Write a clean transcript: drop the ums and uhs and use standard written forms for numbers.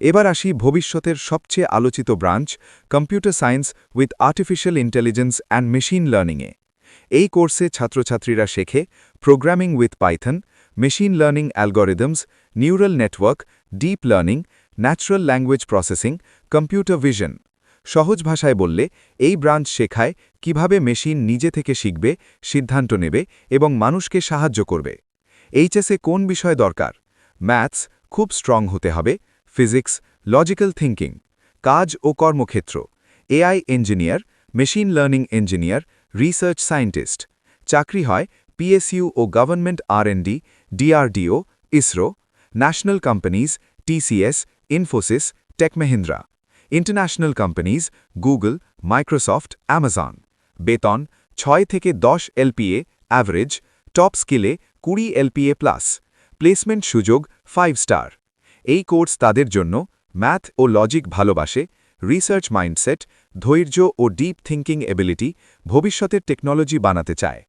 এবার আসি ভবিষ্যতের সবচেয়ে আলোচিত branch computer science with artificial intelligence and machine লার্নিংয়ে। এই কোর্সে ছাত্রছাত্রীরা শেখে programming with Python, machine learning algorithms, neural network, deep learning, natural language processing, computer vision. সহজ ভাষায় বললে এই ব্রাঞ্চ শেখায় কিভাবে মেশিন নিজে থেকে শিখবে, সিদ্ধান্ত নেবে এবং মানুষকে সাহায্য করবে। এইচএসে কোন বিষয় দরকার? ম্যাথস খুব স্ট্রং হতে হবে, ফিজিক্স, লজিক্যাল থিঙ্কিং। কাজ ও কর্মক্ষেত্র: AI engineer, machine learning engineer, research scientist. চাকরি হয় পিএসইউ ও government R and D, DRDO, ISRO. National companies TCS, Infosys, Tech Mahindra. International companies Google, Microsoft, Amazon. বেতন 6 থেকে 10 এলপিএ অ্যাভারেজ, টপ স্কিলে 20 এলপিএ প্লাস। প্লেসমেন্ট সুযোগ 5 স্টার। এই কোর্স তাদের জন্য ম্যাথ ও লজিক ভালোবাসে, রিসার্চ মাইন্ডসেট, ধৈর্য ও ডিপ থিঙ্কিং এবিলিটি, ভবিষ্যতের টেকনোলজি বানাতে চায়।